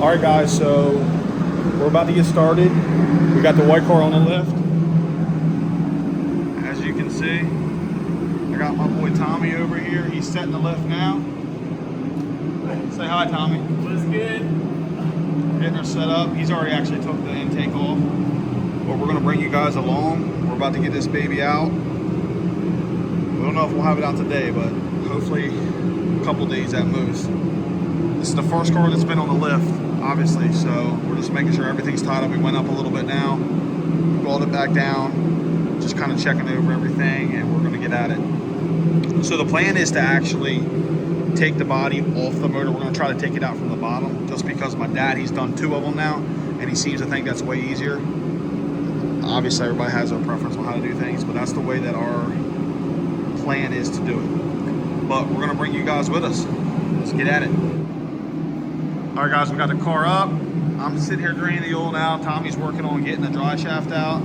All right, guys, so we're about to get started. We got the white car on the lift. As you can see, I got my boy Tommy over here. He's setting the lift now. Say hi, Tommy. What's good? Getting her set up. He's already actually took the intake off. But we're gonna bring you guys along. We're about to get this baby out. We don't know if we'll have it out today, but hopefully a couple days at most. This is the first car that's been on the lift, obviously, so we're just making sure everything's tied up. We went up a little bit now, brought it back down, just kind of checking over everything, and we're gonna get at it. So the plan is to actually take the body off the motor. We're gonna try to take it out from the bottom, just because my dad, he's done 2 of them now, and he seems to think that's way easier. Obviously, everybody has their preference on how to do things, but that's the way that our plan is to do it. But we're gonna bring you guys with us. Let's get at it. All right, guys, we got the car up. I'm sitting here draining the oil now. Tommy's working on getting the dry shaft out.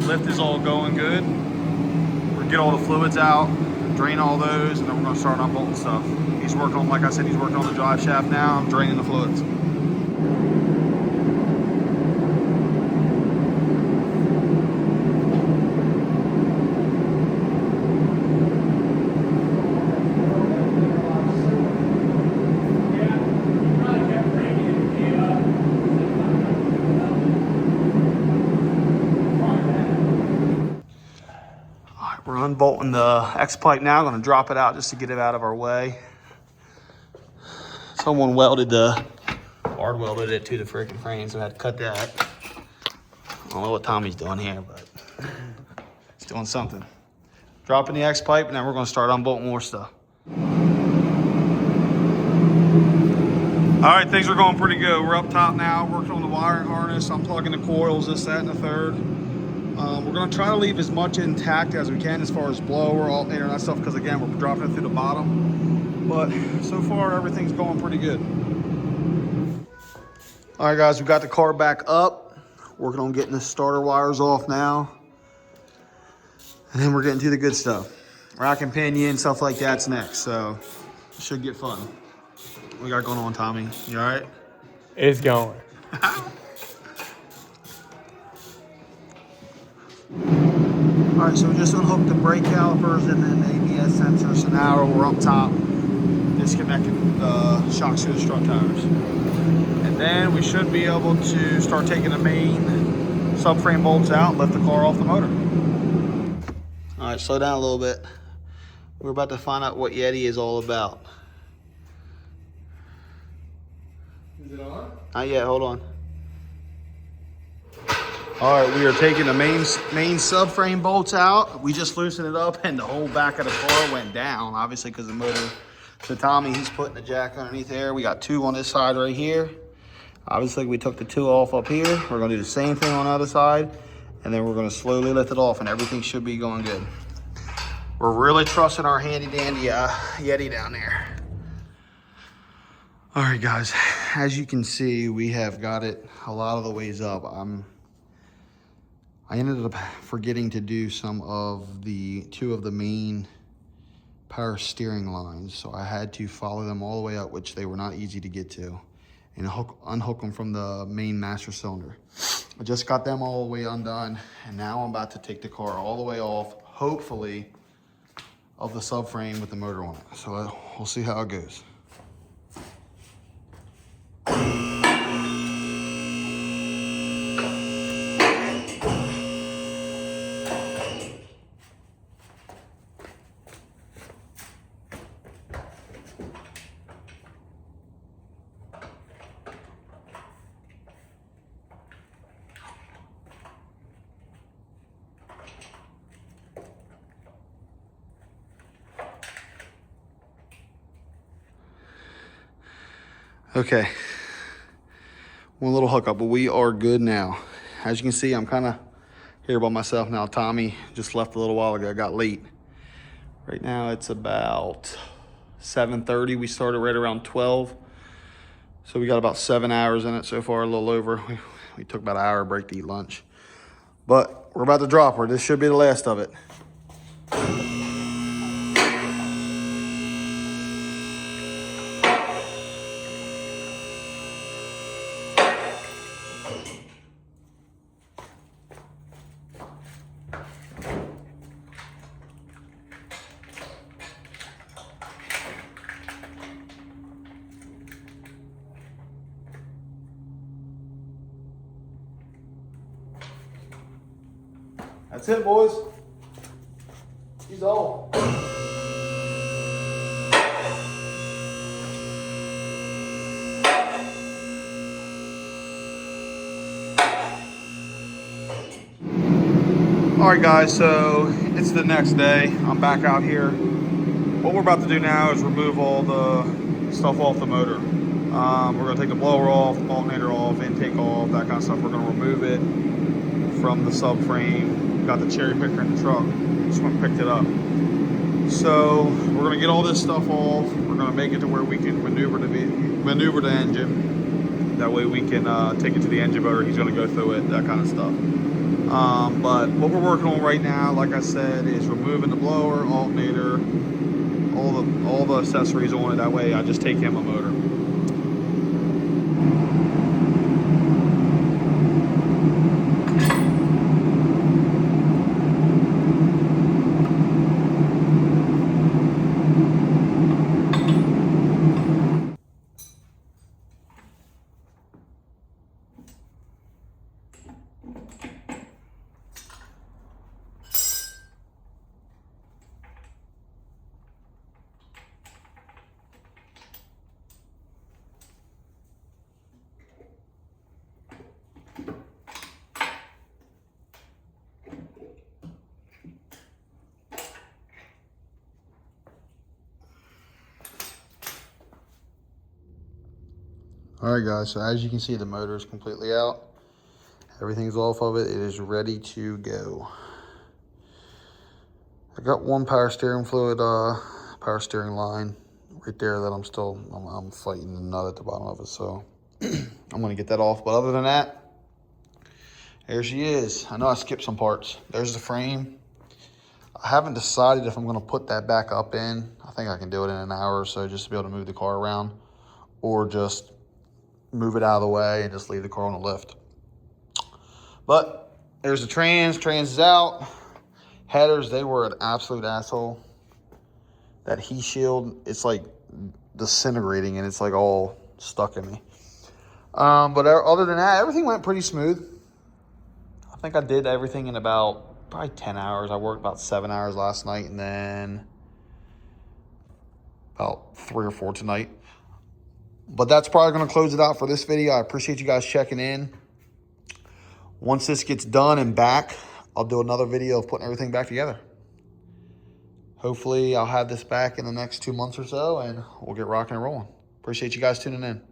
Lift is all going good. We're gonna get all the fluids out, drain all those, and then we're gonna start unbolting stuff. He's working on, like I said, he's working on the drive shaft now. I'm draining the fluids. We're unbolting the X pipe now. Going to drop it out just to get it out of our way. Someone hard welded it to the freaking frame, so I had to cut that. I don't know what Tommy's doing here, but he's doing something. Dropping the X pipe, and then we're going to start unbolting more stuff. All right, things are going pretty good. We're up top now, working on the wiring harness. I'm plugging the coils, this, that, and the third. We're gonna try to leave as much intact as we can as far as blower, alternator, and that stuff, because again, we're dropping it through the bottom. But so far, everything's going pretty good. All right, guys, we got the car back up. Working on getting the starter wires off now. And then we're getting to the good stuff. Rack and pinion, stuff like that's next, so it should get fun. What we got going on, Tommy? You all right? It's going. All right, so we just unhooked the brake calipers and then the ABS sensor. So now we're up top, disconnecting the shock to the strut tires. And then we should be able to start taking the main subframe bolts out and lift the car off the motor. All right, slow down a little bit. We're about to find out what Yeti is all about. Is it on? Not yet, hold on. All right, we are taking the main subframe bolts out. We just loosened it up and the whole back of the car went down, obviously because the motor. So Tommy, he's putting the jack underneath there. We got 2 on this side right here. Obviously we took the 2 off up here. We're gonna do the same thing on the other side, and then we're gonna slowly lift it off and everything should be going good. We're really trusting our handy dandy Yeti down there. All right, guys, as you can see, we have got it a lot of the ways up. I ended up forgetting to do some of the 2 of the main power steering lines. So I had to follow them all the way up, which they were not easy to get to, and unhook them from the main master cylinder. I just got them all the way undone, and now I'm about to take the car all the way off, hopefully, of the subframe with the motor on it. So we'll see how it goes. Okay, one little hookup, but we are good now. As you can see, I'm kind of here by myself now. Tommy just left a little while ago, got late. Right now it's about 7:30. We started right around 12. So we got about 7 hours in it so far, a little over. We took about an hour break to eat lunch. But we're about to drop her. This should be the last of it. That's it, boys. He's all. All right, guys, so it's the next day. I'm back out here. What we're about to do now is remove all the stuff off the motor. We're gonna take the blower off, alternator off, intake off, that kind of stuff. We're gonna remove it from the subframe. Got the cherry picker in the truck. Just went and picked it up. So we're gonna get all this stuff off. We're gonna make it to where we can maneuver the engine. That way we can take it to the engine motor. He's gonna go through it, that kind of stuff. But what we're working on right now, like I said, is removing the blower, alternator, all the accessories on it. That way I just take him a motor. All right, guys, so as you can see, the motor is completely out. Everything's off of it. It is ready to go. I got one power steering fluid, power steering line right there that I'm fighting the nut at the bottom of it. So I'm gonna get that off. But other than that, there she is. I know I skipped some parts. There's the frame. I haven't decided if I'm gonna put that back up in. I think I can do it in an hour or so just to be able to move the car around, or just move it out of the way and just leave the car on the lift. But there's the trans is out. Headers, they were an absolute asshole. That heat shield, it's like disintegrating and it's like all stuck in me. But other than that, everything went pretty smooth. I think I did everything in about probably 10 hours. I worked about 7 hours last night and then about 3 or 4 tonight. But that's probably going to close it out for this video. I appreciate you guys checking in. Once this gets done and back, I'll do another video of putting everything back together. Hopefully, I'll have this back in the next 2 months or so, and we'll get rocking and rolling. Appreciate you guys tuning in.